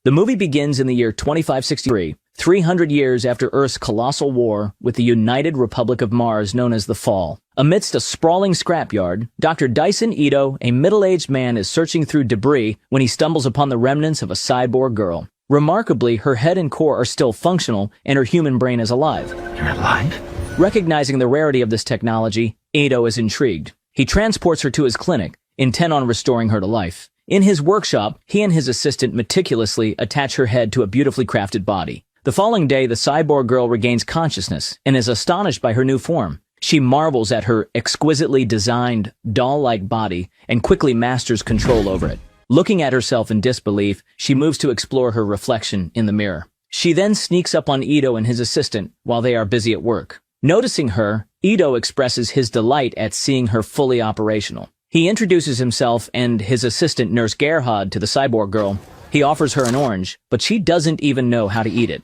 The movie begins in the year 2563, 300 years after Earth's colossal war with the United Republic of Mars known as the Fall. Amidst a sprawling scrapyard, Dr. Dyson Ito, a middle-aged man, is searching through debris when he stumbles upon the remnants of a cyborg girl. Remarkably, her head and core are still functional, and her human brain is alive. You're alive? Recognizing the rarity of this technology, Ito is intrigued. He transports her to his clinic, intent on restoring her to life. In his workshop, he and his assistant meticulously attach her head to a beautifully crafted body. The following day, the cyborg girl regains consciousness and is astonished by her new form. She marvels at her exquisitely designed, doll-like body and quickly masters control over it. Looking at herself in disbelief, she moves to explore her reflection in the mirror. She then sneaks up on Ito and his assistant while they are busy at work. Noticing her, Ito expresses his delight at seeing her fully operational. He introduces himself and his assistant Nurse Gerhard to the cyborg girl. He offers her an orange, but she doesn't even know how to eat it.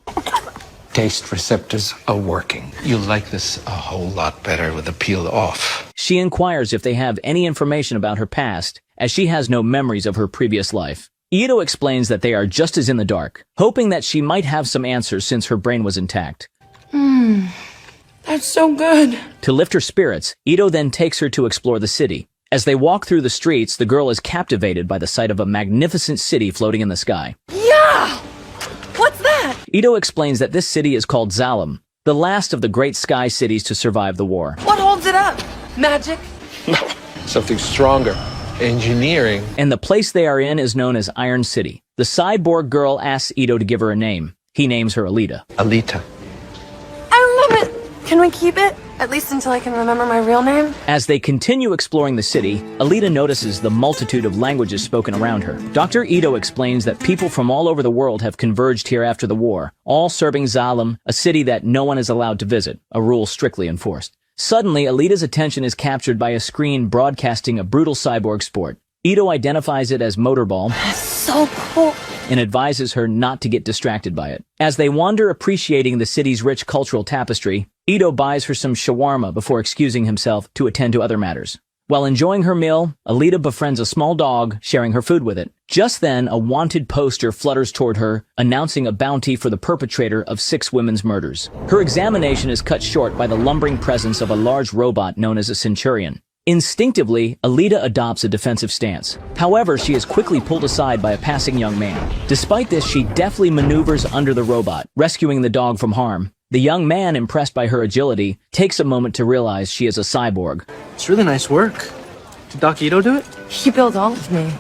Taste receptors are working. You'll like this a whole lot better with the peel off. She inquires if they have any information about her past, as she has no memories of her previous life. Ito explains that they are just as in the dark, hoping that she might have some answers since her brain was intact. That's so good. To lift her spirits, Ito then takes her to explore the city. As they walk through the streets, the girl is captivated by the sight of a magnificent city floating in the sky. Yeah! What's that? Ito explains that this city is called Zalem, the last of the great sky cities to survive the war. What holds it up? Magic? Something stronger. Engineering. And the place they are in is known as Iron City. The cyborg girl asks Ito to give her a name. He names her Alita. Alita. I love it. Can we keep it? At least until I can remember my real name? As they continue exploring the city, Alita notices the multitude of languages spoken around her. Dr. Ito explains that people from all over the world have converged here after the war, all serving Zalem, a city that no one is allowed to visit, a rule strictly enforced. Suddenly, Alita's attention is captured by a screen broadcasting a brutal cyborg sport. Ito identifies it as motorball. That's so cool. And advises her not to get distracted by it. As they wander appreciating the city's rich cultural tapestry, Ito buys her some shawarma before excusing himself to attend to other matters. While enjoying her meal, Alita befriends a small dog, sharing her food with it. Just then, a wanted poster flutters toward her, announcing a bounty for the perpetrator of 6 women's murders. Her examination is cut short by the lumbering presence of a large robot known as a centurion. Instinctively, Alita adopts a defensive stance. However, she is quickly pulled aside by a passing young man. Despite this, she deftly maneuvers under the robot, rescuing the dog from harm. The young man, impressed by her agility, takes a moment to realize she is a cyborg. It's really nice work. Did Doc Ito do it? He built all of me,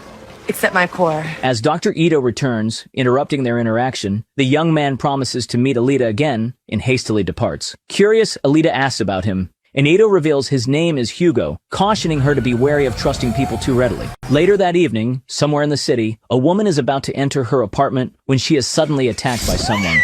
except my core. As Dr. Ito returns, interrupting their interaction, the young man promises to meet Alita again and hastily departs. Curious, Alita asks about him, and Ito reveals his name is Hugo, cautioning her to be wary of trusting people too readily. Later that evening, somewhere in the city, a woman is about to enter her apartment when she is suddenly attacked by someone.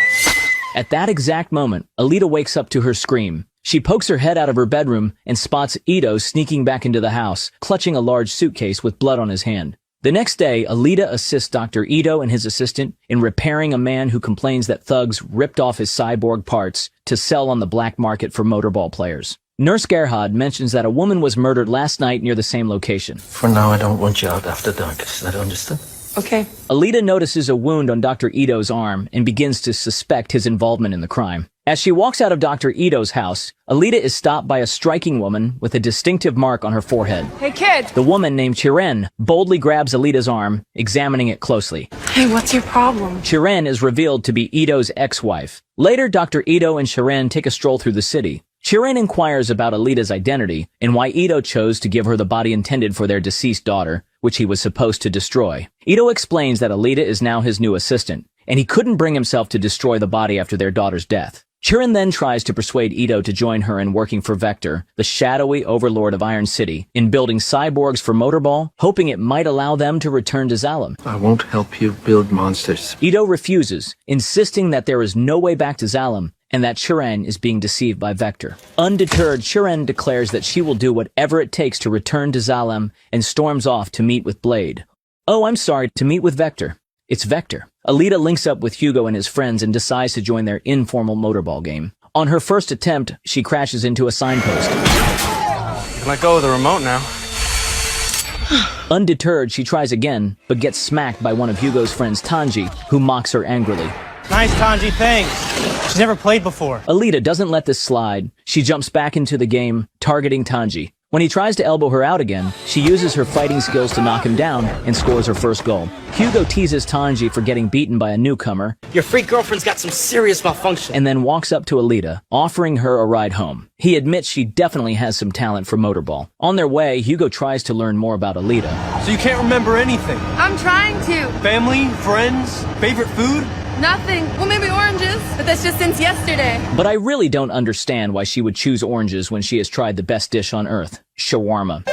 At that exact moment, Alita wakes up to her scream. She pokes her head out of her bedroom and spots Ito sneaking back into the house, clutching a large suitcase with blood on his hand. The next day, Alita assists Dr. Ito and his assistant in repairing a man who complains that thugs ripped off his cyborg parts to sell on the black market for motorball players. Nurse Gerhard mentions that a woman was murdered last night near the same location. For now, I don't want you out after dark. Is that understood? Okay. Alita notices a wound on Dr. Ito's arm and begins to suspect his involvement in the crime. As she walks out of Dr. Ito's house, Alita is stopped by a striking woman with a distinctive mark on her forehead. Hey, kid. The woman, named Chiren, boldly grabs Alita's arm, examining it closely. Hey, what's your problem? Chiren is revealed to be Ito's ex-wife. Later, Dr. Ito and Chiren take a stroll through the city. Chiren inquires about Alita's identity and why Ito chose to give her the body intended for their deceased daughter, which he was supposed to destroy. Ito explains that Alita is now his new assistant, and he couldn't bring himself to destroy the body after their daughter's death. Chiren then tries to persuade Ito to join her in working for Vector, the shadowy overlord of Iron City, in building cyborgs for Motorball, hoping it might allow them to return to Zalem. I won't help you build monsters. Ito refuses, insisting that there is no way back to Zalem, and that Chiren is being deceived by Vector. Undeterred, Chiren declares that she will do whatever it takes to return to Zalem and storms off to meet with Blade. Oh, I'm sorry, to meet with Vector. It's Vector. Alita links up with Hugo and his friends and decides to join their informal motorball game. On her first attempt, she crashes into a signpost. Let go of the remote now. Undeterred, she tries again, but gets smacked by one of Hugo's friends, Tanji, who mocks her angrily. Nice, Tanji, thanks. She's never played before. Alita doesn't let this slide. She jumps back into the game, targeting Tanji. When he tries to elbow her out again, she uses her fighting skills to knock him down and scores her first goal. Hugo teases Tanji for getting beaten by a newcomer. Your freak girlfriend's got some serious malfunction. And then walks up to Alita, offering her a ride home. He admits she definitely has some talent for motorball. On their way, Hugo tries to learn more about Alita. So you can't remember anything? I'm trying to. Family? Friends? Favorite food? Nothing. Well, maybe oranges, but that's just since yesterday. But I really don't understand why she would choose oranges when she has tried the best dish on earth, shawarma.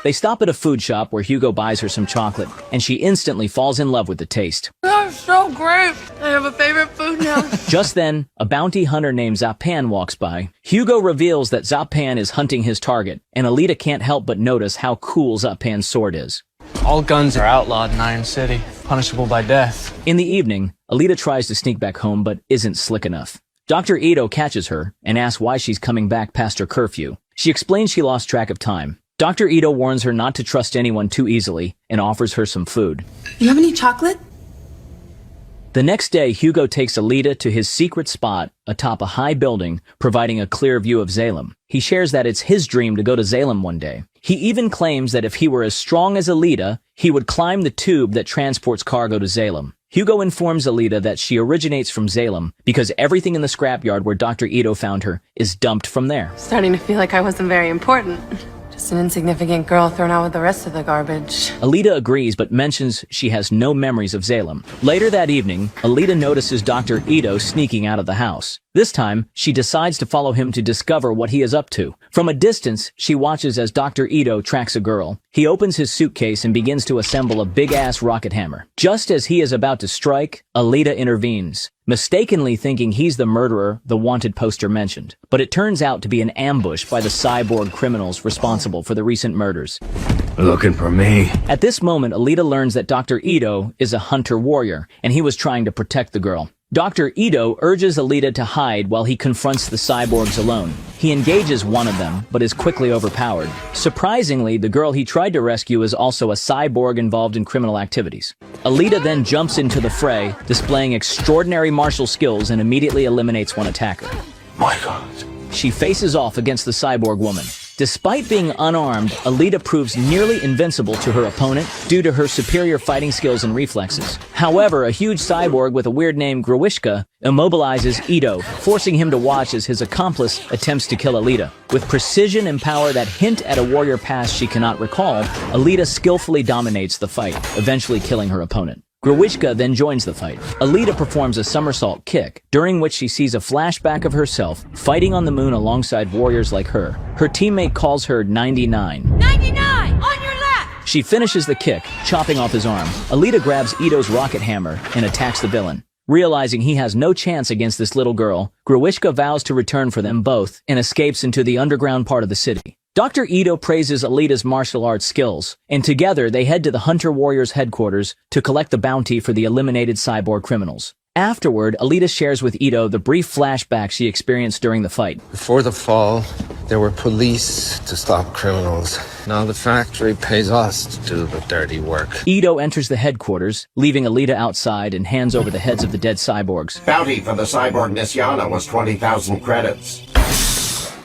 They stop at a food shop where Hugo buys her some chocolate, and she instantly falls in love with the taste. That's so great. I have a favorite food now. Just then, a bounty hunter named Zapan walks by. Hugo reveals that Zapan is hunting his target, and Alita can't help but notice how cool Zapan's sword is. All guns are outlawed in Iron City, punishable by death. In the evening, Alita tries to sneak back home but isn't slick enough. Dr. Ito catches her and asks why she's coming back past her curfew. She explains she lost track of time. Dr. Ito warns her not to trust anyone too easily and offers her some food. You have any chocolate? The next day, Hugo takes Alita to his secret spot atop a high building, providing a clear view of Salem. He shares that it's his dream to go to Salem one day. He even claims that if he were as strong as Alita, he would climb the tube that transports cargo to Salem. Hugo informs Alita that she originates from Salem because everything in the scrapyard where Dr. Ito found her is dumped from there. Starting to feel like I wasn't very important. Just an insignificant girl thrown out with the rest of the garbage. Alita agrees but mentions she has no memories of Salem. Later that evening, Alita notices Dr. Ito sneaking out of the house. This time, she decides to follow him to discover what he is up to. From a distance, she watches as Dr. Ito tracks a girl. He opens his suitcase and begins to assemble a big-ass rocket hammer. Just as he is about to strike, Alita intervenes, mistakenly thinking he's the murderer the wanted poster mentioned. But it turns out to be an ambush by the cyborg criminals responsible for the recent murders. Looking for me? At this moment, Alita learns that Dr. Ito is a hunter-warrior, and he was trying to protect the girl. Dr. Ito urges Alita to hide while he confronts the cyborgs alone. He engages one of them, but is quickly overpowered. Surprisingly, the girl he tried to rescue is also a cyborg involved in criminal activities. Alita then jumps into the fray, displaying extraordinary martial skills and immediately eliminates one attacker. My God. She faces off against the cyborg woman. Despite being unarmed, Alita proves nearly invincible to her opponent due to her superior fighting skills and reflexes. However, a huge cyborg with a weird name, Grewishka, immobilizes Ito, forcing him to watch as his accomplice attempts to kill Alita. With precision and power that hint at a warrior past she cannot recall, Alita skillfully dominates the fight, eventually killing her opponent. Grewishka then joins the fight. Alita performs a somersault kick, during which she sees a flashback of herself fighting on the moon alongside warriors like her. Her teammate calls her 99. 99! On your left! She finishes the kick, chopping off his arm. Alita grabs Ito's rocket hammer and attacks the villain. Realizing he has no chance against this little girl, Grewishka vows to return for them both and escapes into the underground part of the city. Dr. Ito praises Alita's martial arts skills, and together they head to the Hunter Warriors headquarters to collect the bounty for the eliminated cyborg criminals. Afterward, Alita shares with Ito the brief flashback she experienced during the fight. Before the fall, there were police to stop criminals. Now the factory pays us to do the dirty work. Ito enters the headquarters, leaving Alita outside and hands over the heads of the dead cyborgs. Bounty for the cyborg Nisyana was 20,000 credits.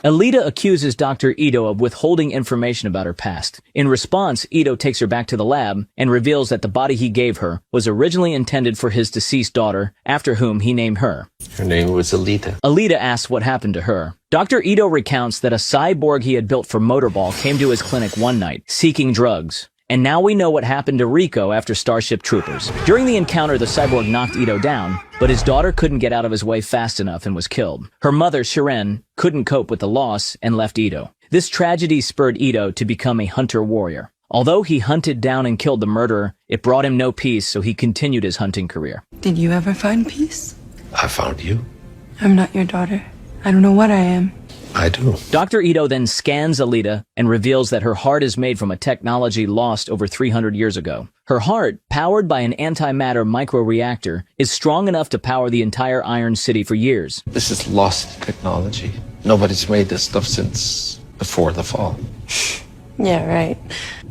Alita accuses Dr. Ito of withholding information about her past. In response, Ito takes her back to the lab and reveals that the body he gave her was originally intended for his deceased daughter, after whom he named her. Her name was Alita. Alita asks what happened to her. Dr. Ito recounts that a cyborg he had built for motorball came to his clinic one night, seeking drugs. And now we know what happened to Rico after Starship Troopers. During the encounter, the cyborg knocked Ito down, but his daughter couldn't get out of his way fast enough and was killed. Her mother, Shiren, couldn't cope with the loss and left Ito. This tragedy spurred Ito to become a hunter warrior. Although he hunted down and killed the murderer, it brought him no peace, so he continued his hunting career. Did you ever find peace? I found you. I'm not your daughter. I don't know what I am. I do. Dr. Ito then scans Alita and reveals that her heart is made from a technology lost over 300 years ago. Her heart, powered by an antimatter microreactor, is strong enough to power the entire Iron City for years. This is lost technology. Nobody's made this stuff since before the fall. Yeah, right.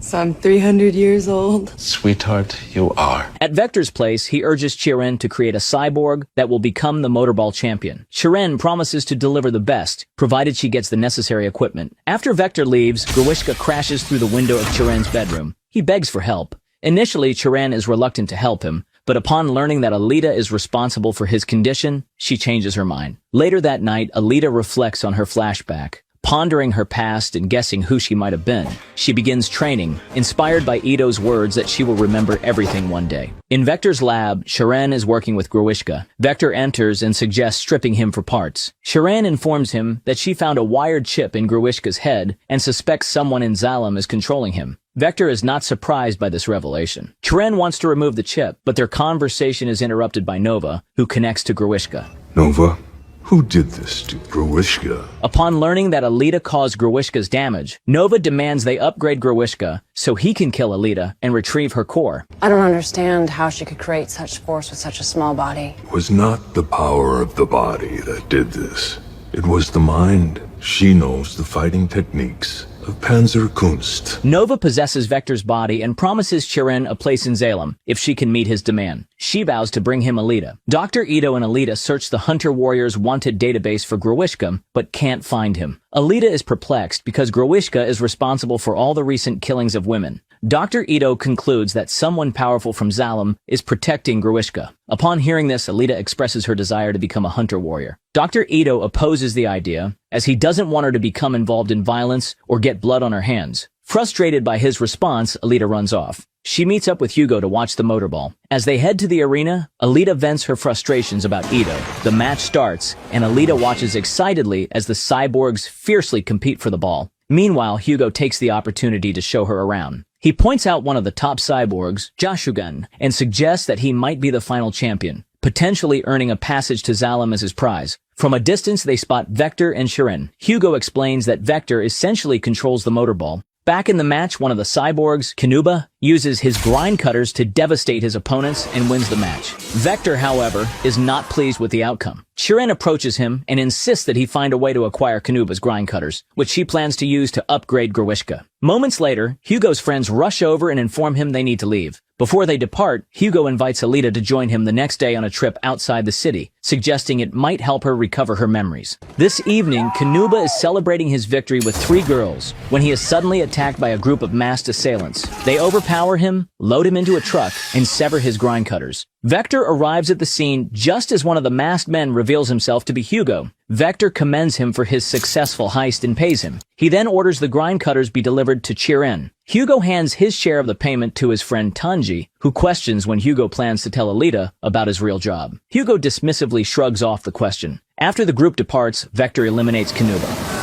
So I'm 300 years old. Sweetheart, you are. At Vector's place, he urges Chiren to create a cyborg that will become the motorball champion. Chiren promises to deliver the best, provided she gets the necessary equipment. After Vector leaves, Grewishka crashes through the window of Chiren's bedroom. He begs for help. Initially, Chiren is reluctant to help him, but upon learning that Alita is responsible for his condition, she changes her mind. Later that night, Alita reflects on her flashback. Pondering her past and guessing who she might have been, she begins training, inspired by Ito's words that she will remember everything one day. In Vector's lab, Chiren is working with Grewishka. Vector enters and suggests stripping him for parts. Chiren informs him that she found a wired chip in Grewishka's head and suspects someone in Zalem is controlling him. Vector is not surprised by this revelation. Chiren wants to remove the chip, but their conversation is interrupted by Nova, who connects to Grewishka. Nova? Who did this to Grewishka? Upon learning that Alita caused Grewishka's damage, Nova demands they upgrade Grewishka so he can kill Alita and retrieve her core. I don't understand how she could create such force with such a small body. It was not the power of the body that did this. It was the mind. She knows the fighting techniques of Panzerkunst. Nova possesses Vector's body and promises Chiren a place in Zalem if she can meet his demand. She vows to bring him Alita. Dr. Ito and Alita search the Hunter Warriors' wanted database for Grewishka, but can't find him. Alita is perplexed because Grewishka is responsible for all the recent killings of women. Dr. Ito concludes that someone powerful from Zalem is protecting Grewishka. Upon hearing this, Alita expresses her desire to become a Hunter Warrior. Dr. Ito opposes the idea, as he doesn't want her to become involved in violence or get blood on her hands. Frustrated by his response, Alita runs off. She meets up with Hugo to watch the motorball. As they head to the arena, Alita vents her frustrations about Ito. The match starts, and Alita watches excitedly as the cyborgs fiercely compete for the ball. Meanwhile, Hugo takes the opportunity to show her around. He points out one of the top cyborgs, Jashugan, and suggests that he might be the final champion, potentially earning a passage to Zalem as his prize. From a distance, they spot Vector and Chiren. Hugo explains that Vector essentially controls the motorball. Back in the match, one of the cyborgs, Kanuba, uses his grind cutters to devastate his opponents and wins the match. Vector, however, is not pleased with the outcome. Chiren approaches him and insists that he find a way to acquire Kanuba's grind cutters, which she plans to use to upgrade Grewishka. Moments later, Hugo's friends rush over and inform him they need to leave. Before they depart, Hugo invites Alita to join him the next day on a trip outside the city, suggesting it might help her recover her memories. This evening, Kanuba is celebrating his victory with 3 girls when he is suddenly attacked by a group of masked assailants. They overpower him, load him into a truck, and sever his grind cutters. Vector arrives at the scene just as one of the masked men reveals himself to be Hugo. Vector commends him for his successful heist and pays him. He then orders the grind cutters be delivered to Chiren. Hugo hands his share of the payment to his friend Tanji, who questions when Hugo plans to tell Alita about his real job. Hugo dismissively shrugs off the question. After the group departs, Vector eliminates Kanuba.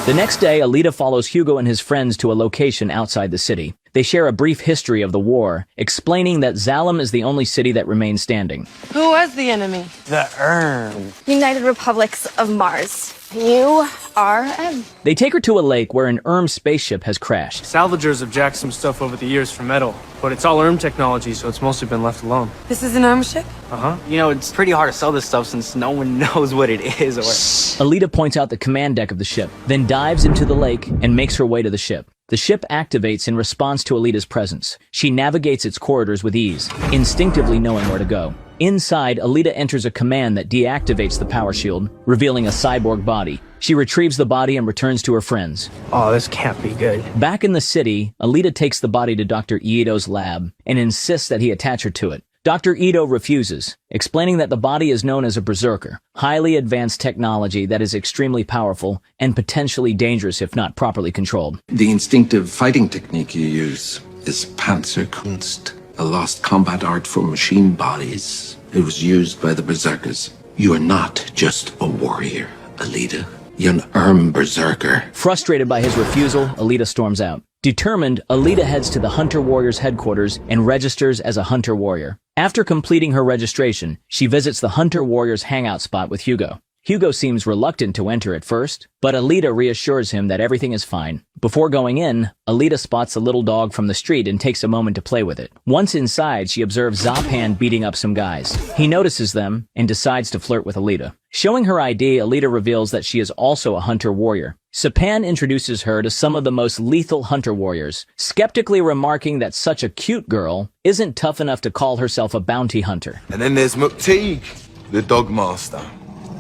The next day, Alita follows Hugo and his friends to a location outside the city. They share a brief history of the war, explaining that Zalem is the only city that remains standing. Who was the enemy? The United Republics of Mars. URM. They take her to a lake where an spaceship has crashed. Salvagers have jacked some stuff over the years for metal, but it's all technology, so it's mostly been left alone. This is an arm ship? You know, it's pretty hard to sell this stuff since no one knows what it is or... Alita points out the command deck of the ship, then dives into the lake and makes her way to the ship. The ship activates in response to Alita's presence. She navigates its corridors with ease, instinctively knowing where to go. Inside, Alita enters a command that deactivates the power shield, revealing a cyborg body. She retrieves the body and returns to her friends. Oh, this can't be good. Back in the city, Alita takes the body to Dr. Ito's lab and insists that he attach her to it. Dr. Ito refuses, explaining that the body is known as a berserker, highly advanced technology that is extremely powerful and potentially dangerous if not properly controlled. The instinctive fighting technique you use is Panzerkunst, a lost combat art for machine bodies. It was used by the berserkers. You are not just a warrior, Alita. You're an berserker. Frustrated by his refusal, Alita storms out. Determined, Alita heads to the Hunter Warriors headquarters and registers as a Hunter Warrior. After completing her registration, she visits the Hunter Warriors hangout spot with Hugo. Hugo seems reluctant to enter at first, but Alita reassures him that everything is fine. Before going in, Alita spots a little dog from the street and takes a moment to play with it. Once inside, she observes Zapan beating up some guys. He notices them and decides to flirt with Alita. Showing her ID, Alita reveals that she is also a hunter-warrior. Zapan introduces her to some of the most lethal hunter-warriors, skeptically remarking that such a cute girl isn't tough enough to call herself a bounty hunter. And then there's McTeague, the dog master,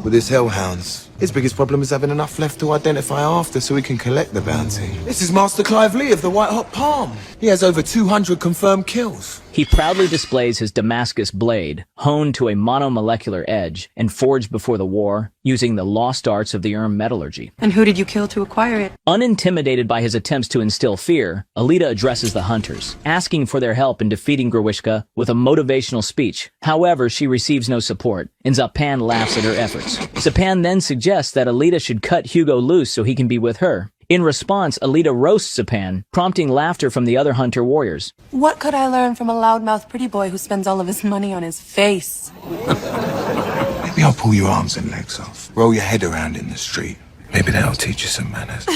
with his hellhounds. His biggest problem is having enough left to identify after so he can collect the bounty. This is Master Clive Lee of the White Hot Palm. He has over 200 confirmed kills. He proudly displays his Damascus blade, honed to a monomolecular edge and forged before the war using the lost arts of the metallurgy. And who did you kill to acquire it? Unintimidated by his attempts to instill fear, Alita addresses the hunters, asking for their help in defeating Gruishka with a motivational speech. However, she receives no support, and Zapan laughs at her efforts. Zapan then suggests that Alita should cut Hugo loose so he can be with her. In response, Alita roasts Zapan, prompting laughter from the other hunter warriors. What could I learn from a loudmouth pretty boy who spends all of his money on his face? Maybe I'll pull your arms and legs off. Roll your head around in the street. Maybe that'll teach you some manners.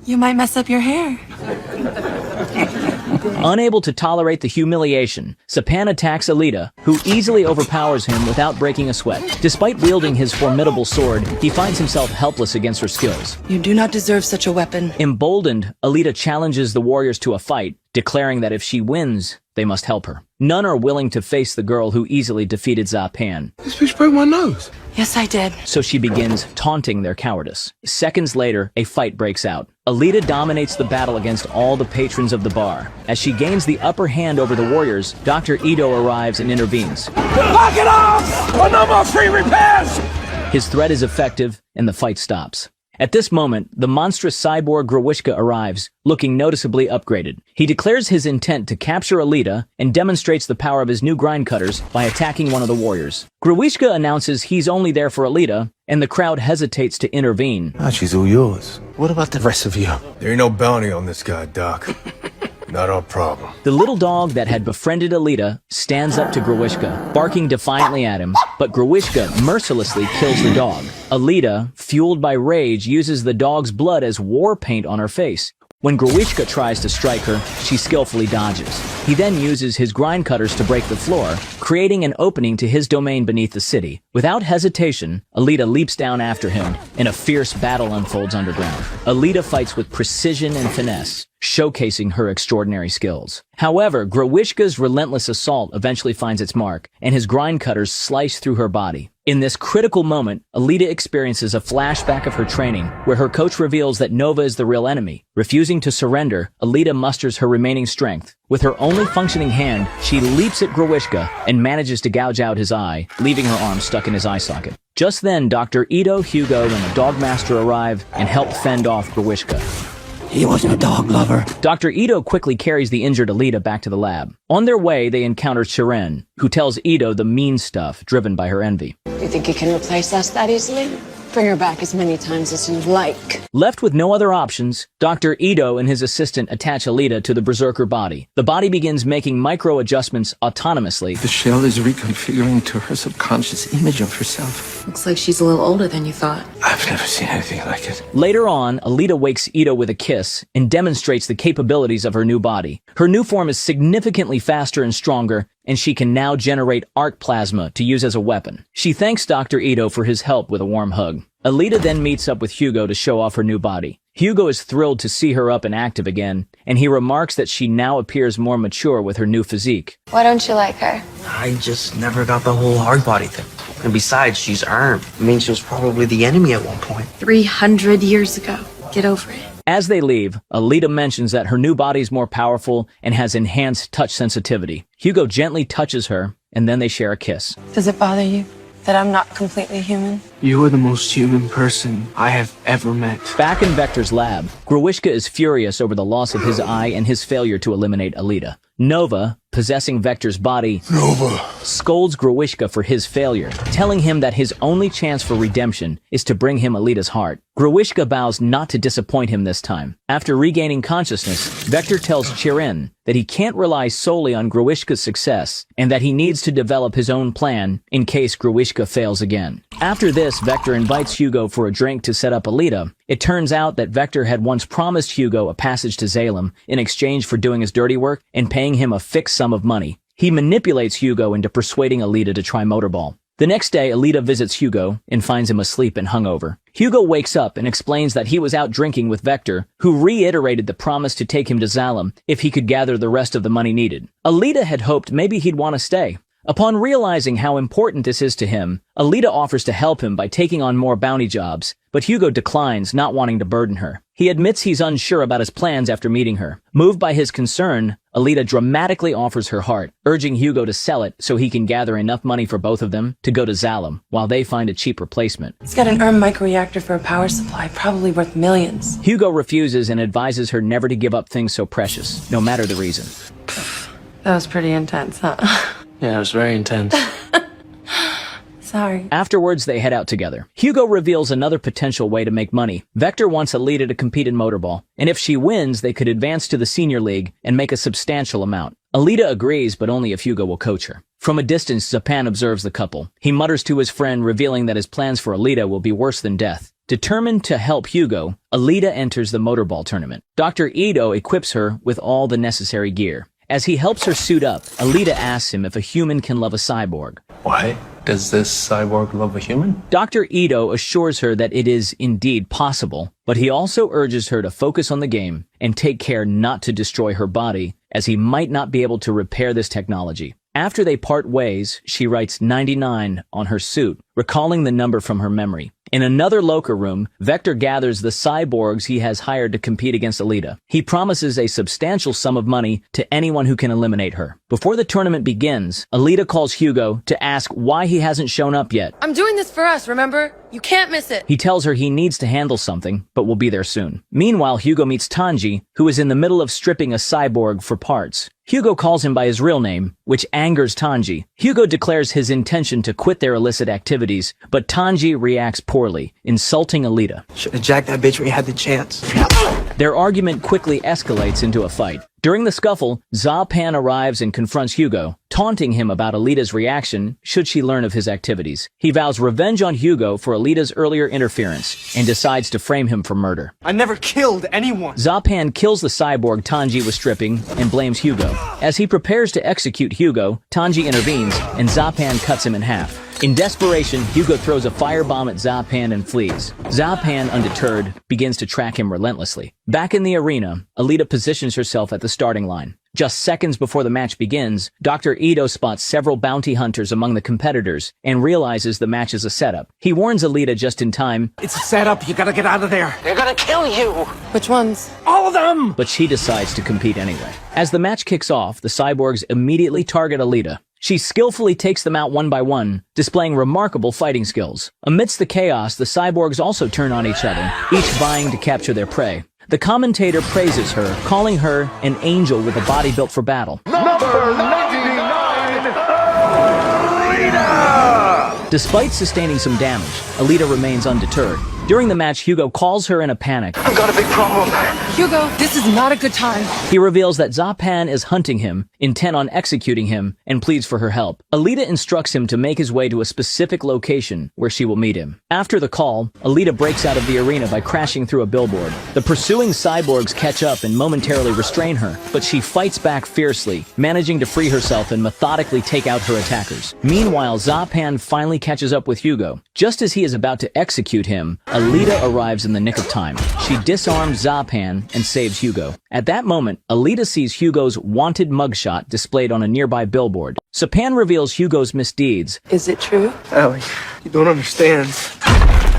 You might mess up your hair. Unable to tolerate the humiliation, Zapan attacks Alita, who easily overpowers him without breaking a sweat. Despite wielding his formidable sword, he finds himself helpless against her skills. You do not deserve such a weapon. Emboldened, Alita challenges the warriors to a fight, declaring that if she wins, they must help her. None are willing to face the girl who easily defeated Zapan. This bitch broke my nose. Yes, I did. So she begins taunting their cowardice. Seconds later, a fight breaks out. Alita dominates the battle against all the patrons of the bar. As she gains the upper hand over the warriors, Dr. Ito arrives and intervenes. Knock it off! Or no more free repairs! His threat is effective, and the fight stops. At this moment, the monstrous cyborg Gruishka arrives, looking noticeably upgraded. He declares his intent to capture Alita and demonstrates the power of his new grind cutters by attacking one of the warriors. Gruishka announces he's only there for Alita, and the crowd hesitates to intervene. Ah, she's all yours. What about the rest of you? There ain't no bounty on this guy, Doc. Not our problem. The little dog that had befriended Alita stands up to Gruishka, barking defiantly at him, but Gruishka mercilessly kills the dog. Alita, fueled by rage, uses the dog's blood as war paint on her face. When Gruishka tries to strike her, she skillfully dodges. He then uses his grind cutters to break the floor, creating an opening to his domain beneath the city. Without hesitation, Alita leaps down after him, and a fierce battle unfolds underground. Alita fights with precision and finesse, showcasing her extraordinary skills. However, Gruishka's relentless assault eventually finds its mark, and his grind cutters slice through her body. In this critical moment, Alita experiences a flashback of her training, where her coach reveals that Nova is the real enemy. Refusing to surrender, Alita musters her remaining strength. With her only functioning hand, she leaps at Gruishka and manages to gouge out his eye, leaving her arm stuck in his eye socket. Just then, Dr. Ito, Hugo, and the Dogmaster arrive and help fend off Gruishka. He wasn't a dog lover. Dr. Ito quickly carries the injured Alita back to the lab. On their way, they encounter Shiren, who tells Ito the mean stuff driven by her envy. You think you can replace us that easily? Bring her back as many times as you like. Left with no other options, Dr. Ito and his assistant attach Alita to the berserker body. The body begins making micro-adjustments autonomously. The shell is reconfiguring to her subconscious image of herself. Looks like she's a little older than you thought. I've never seen anything like it. Later on, Alita wakes Ito with a kiss and demonstrates the capabilities of her new body. Her new form is significantly faster and stronger, and she can now generate arc plasma to use as a weapon. She thanks Dr. Ito for his help with a warm hug. Alita then meets up with Hugo to show off her new body. Hugo is thrilled to see her up and active again, and he remarks that she now appears more mature with her new physique. Why don't you like her? I just never got the whole hard body thing. And besides, she's Erm. I mean, she was probably the enemy at one point. 300 years ago. Get over it. As they leave, Alita mentions that her new body is more powerful and has enhanced touch sensitivity. Hugo gently touches her, and then they share a kiss. Does it bother you that I'm not completely human? You are the most human person I have ever met. Back in Vector's lab, Gruishka is furious over the loss of his eye and his failure to eliminate Alita. Nova, possessing Vector's body, Nova. scolds Gruishka for his failure, telling him that his only chance for redemption is to bring him Alita's heart. Gruishka vows not to disappoint him this time. After regaining consciousness, Vector tells Chirin that he can't rely solely on Gruishka's success and that he needs to develop his own plan in case Gruishka fails again. After this, Vector invites Hugo for a drink to set up Alita. It turns out that Vector had once promised Hugo a passage to Salem in exchange for doing his dirty work and paying him a fixed sum of money. He manipulates Hugo into persuading Alita to try motorball. The next day, Alita visits Hugo and finds him asleep and hungover. Hugo wakes up and explains that he was out drinking with Vector, who reiterated the promise to take him to Salem if he could gather the rest of the money needed. Alita had hoped maybe he'd want to stay. Upon realizing how important this is to him, Alita offers to help him by taking on more bounty jobs, but Hugo declines, not wanting to burden her. He admits he's unsure about his plans after meeting her. Moved by his concern, Alita dramatically offers her heart, urging Hugo to sell it so he can gather enough money for both of them to go to Salem, while they find a cheap replacement. He's got an microreactor for a power supply, probably worth millions. Hugo refuses and advises her never to give up things so precious, no matter the reason. That was pretty intense, huh? Yeah, it was very intense. Sorry. Afterwards, they head out together. Hugo reveals another potential way to make money. Vector wants Alita to compete in motorball, and if she wins, they could advance to the senior league and make a substantial amount. Alita agrees, but only if Hugo will coach her. From a distance, Zapan observes the couple. He mutters to his friend, revealing that his plans for Alita will be worse than death. Determined to help Hugo, Alita enters the motorball tournament. Dr. Ito equips her with all the necessary gear. As he helps her suit up, Alita asks him if a human can love a cyborg. Why does this cyborg love a human? Dr. Ito assures her that it is indeed possible, but he also urges her to focus on the game and take care not to destroy her body, as he might not be able to repair this technology. After they part ways, she writes 99 on her suit, recalling the number from her memory. In another locker room, Vector gathers the cyborgs he has hired to compete against Alita. He promises a substantial sum of money to anyone who can eliminate her. Before the tournament begins, Alita calls Hugo to ask why he hasn't shown up yet. I'm doing this for us, remember? You can't miss it. He tells her he needs to handle something, but will be there soon. Meanwhile, Hugo meets Tanji, who is in the middle of stripping a cyborg for parts. Hugo calls him by his real name, which angers Tanji. Hugo declares his intention to quit their illicit activities, but Tanji reacts poorly, insulting Alita. Should've jacked that bitch when you had the chance. Their argument quickly escalates into a fight. During the scuffle, Zapan arrives and confronts Hugo, taunting him about Alita's reaction should she learn of his activities. He vows revenge on Hugo for Alita's earlier interference and decides to frame him for murder. I never killed anyone. Zapan kills the cyborg Tanji was stripping and blames Hugo. As he prepares to execute Hugo, Tanji intervenes and Zapan cuts him in half. In desperation, Hugo throws a firebomb at Zapan and flees. Zapan, undeterred, begins to track him relentlessly. Back in the arena, Alita positions herself at the starting line. Just seconds before the match begins, Dr. Ito spots several bounty hunters among the competitors and realizes the match is a setup. He warns Alita just in time. It's a setup. You gotta get out of there. They're gonna kill you. Which ones? All of them! But she decides to compete anyway. As the match kicks off, the cyborgs immediately target Alita. She skillfully takes them out one by one, displaying remarkable fighting skills. Amidst the chaos, the cyborgs also turn on each other, each vying to capture their prey. The commentator praises her, calling her an angel with a body built for battle. Number 99, Alita! Despite sustaining some damage, Alita remains undeterred. During the match, Hugo calls her in a panic. I've got a big problem. Hugo, this is not a good time. He reveals that Zapan is hunting him, intent on executing him, and pleads for her help. Alita instructs him to make his way to a specific location where she will meet him. After the call, Alita breaks out of the arena by crashing through a billboard. The pursuing cyborgs catch up and momentarily restrain her, but she fights back fiercely, managing to free herself and methodically take out her attackers. Meanwhile, Zapan finally catches up with Hugo. Just as he is about to execute him, Alita arrives in the nick of time. She disarms Zapan and saves Hugo. At that moment, Alita sees Hugo's wanted mugshot displayed on a nearby billboard. Zapan reveals Hugo's misdeeds. Is it true? Ellie, you don't understand.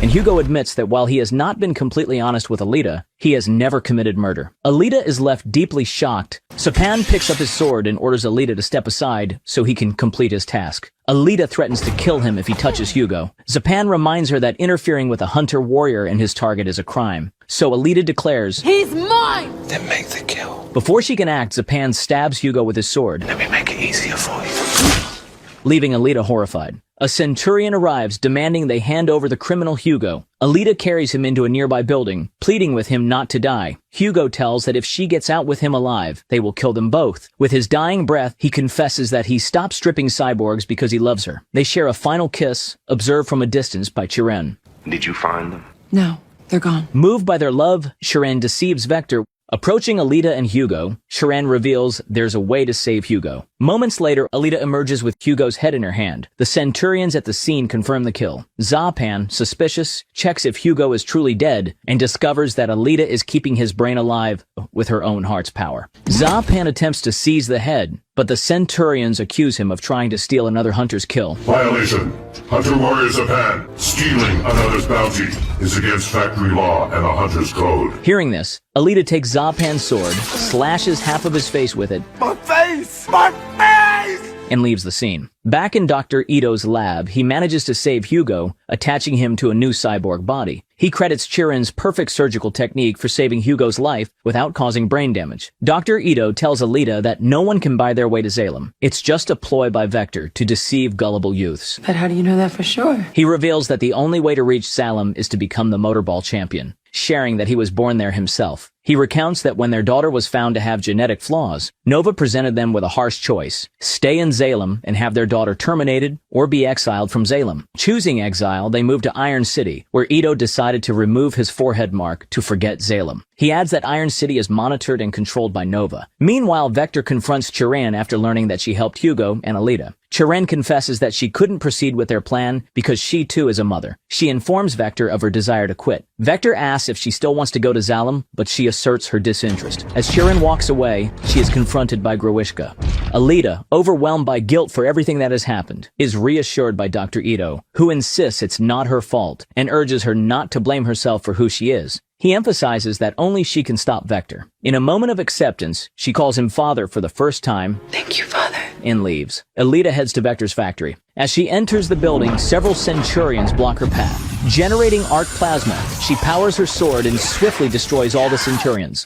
And Hugo admits that while he has not been completely honest with Alita, he has never committed murder. Alita is left deeply shocked. Zapan picks up his sword and orders Alita to step aside so he can complete his task. Alita threatens to kill him if he touches Hugo. Zapan reminds her that interfering with a hunter-warrior and his target is a crime. So Alita declares, He's mine! Then make the kill. Before she can act, Zapan stabs Hugo with his sword. Let me make it easier for you. leaving Alita horrified. A centurion arrives demanding they hand over the criminal Hugo. Alita carries him into a nearby building, pleading with him not to die. Hugo tells that if she gets out with him alive, they will kill them both. With his dying breath, he confesses that he stopped stripping cyborgs because he loves her. They share a final kiss, observed from a distance by Chiren. Did you find them? No, they're gone. Moved by their love, Chiren deceives Vector. Approaching Alita and Hugo, Chiren reveals there's a way to save Hugo. Moments later, Alita emerges with Hugo's head in her hand. The Centurions at the scene confirm the kill. Zapan, suspicious, checks if Hugo is truly dead and discovers that Alita is keeping his brain alive with her own heart's power. Zapan attempts to seize the head, but the Centurions accuse him of trying to steal another hunter's kill. Violation. Hunter Warrior Zapan. Stealing another's bounty is against factory law and the Hunter's Code. Hearing this, Alita takes Zapan's sword, slashes half of his face with it, My face! My face! and leaves the scene. Back in Dr. Ito's lab, he manages to save Hugo, attaching him to a new cyborg body. He credits Chiren's perfect surgical technique for saving Hugo's life without causing brain damage. Dr. Ito tells Alita that no one can buy their way to Salem. It's just a ploy by Vector to deceive gullible youths. But how do you know that for sure? He reveals that the only way to reach Salem is to become the motorball champion, sharing that he was born there himself. He recounts that when their daughter was found to have genetic flaws, Nova presented them with a harsh choice: stay in Salem and have their daughter terminated, or be exiled from Salem. Choosing exile, they moved to Iron City, where Ito decided to remove his forehead mark to forget Salem. He adds that Iron City is monitored and controlled by Nova. Meanwhile, Vector confronts Chiren after learning that she helped Hugo and Alita. Chiren confesses that she couldn't proceed with their plan because she too is a mother. She informs Vector of her desire to quit. Vector asks if she still wants to go to Salem, but she asserts her disinterest. As Chiren walks away, she is confronted by Grewishka. Alita, overwhelmed by guilt for everything that has happened, is reassured by Dr. Ito, who insists it's not her fault and urges her not to blame herself for who she is. He emphasizes that only she can stop Vector. In a moment of acceptance, she calls him father for the first time. Thank you, Father. And leaves. Alita heads to Vector's factory. As she enters the building, several Centurions block her path. Generating arc plasma, she powers her sword and swiftly destroys all the Centurions.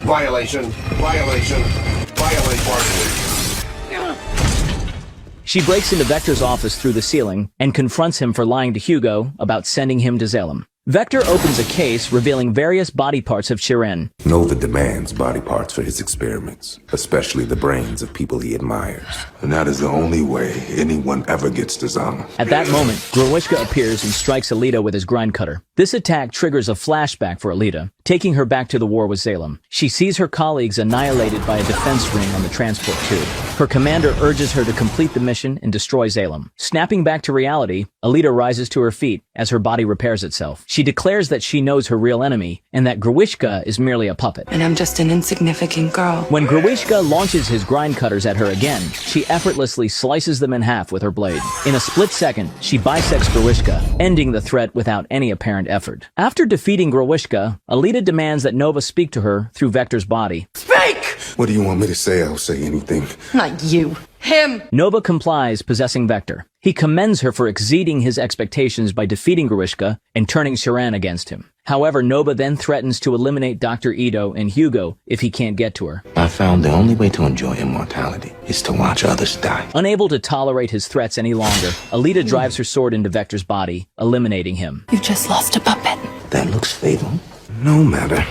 Violation. Violation. Violate. She breaks into Vector's office through the ceiling and confronts him for lying to Hugo about sending him to Salem. Vector opens a case revealing various body parts of Chiren. Nova demands body parts for his experiments, especially the brains of people he admires. And that is the only way anyone ever gets to Zama. At that moment, Grewishka appears and strikes Alita with his grind cutter. This attack triggers a flashback for Alita, taking her back to the war with Salem. She sees her colleagues annihilated by a defense ring on the transport tube. Her commander urges her to complete the mission and destroy Salem. Snapping back to reality, Alita rises to her feet as her body repairs itself. She declares that she knows her real enemy and that Grewishka is merely a puppet. And I'm just an insignificant girl. When Grewishka launches his grind cutters at her again, she effortlessly slices them in half with her blade. In a split second, she bisects Grewishka, ending the threat without any apparent effort. After defeating Grewishka, Alita demands that Nova speak to her through Vector's body. Speak! What do you want me to say? I'll say anything. Not you. Him! Nova complies, possessing Vector. He commends her for exceeding his expectations by defeating Grewishka and turning Chiren against him. However, Nova then threatens to eliminate Dr. Ito and Hugo if he can't get to her. I found the only way to enjoy immortality is to watch others die. Unable to tolerate his threats any longer, Alita drives her sword into Vector's body, eliminating him. You just lost a puppet. That looks fatal. No matter.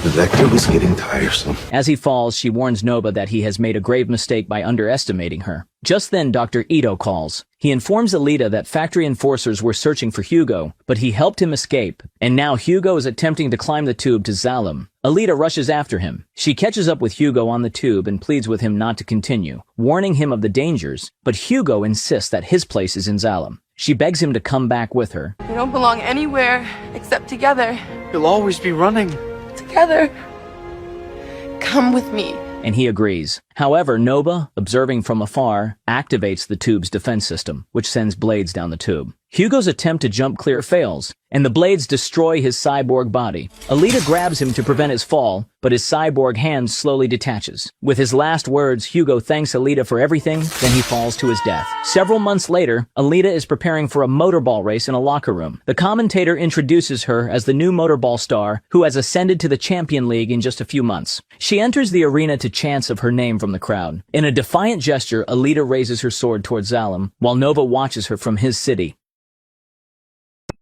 Vector was getting tiresome. As he falls, she warns Nova that he has made a grave mistake by underestimating her. Just then, Dr. Ito calls. He informs Alita that factory enforcers were searching for Hugo, but he helped him escape, and now Hugo is attempting to climb the tube to Salem. Alita rushes after him. She catches up with Hugo on the tube and pleads with him not to continue, warning him of the dangers, but Hugo insists that his place is in Salem. She begs him to come back with her. We don't belong anywhere except together. You'll always be running. Together. Come with me. And he agrees. However, Nova, observing from afar, activates the tube's defense system, which sends blades down the tube. Hugo's attempt to jump clear fails, and the blades destroy his cyborg body. Alita grabs him to prevent his fall, but his cyborg hand slowly detaches. With his last words, Hugo thanks Alita for everything, then he falls to his death. Several months later, Alita is preparing for a motorball race in a locker room. The commentator introduces her as the new motorball star who has ascended to the Champion League in just a few months. She enters the arena to chants of her name from from the crowd. In a defiant gesture, Alita raises her sword towards Zalem, while Nova watches her from his city.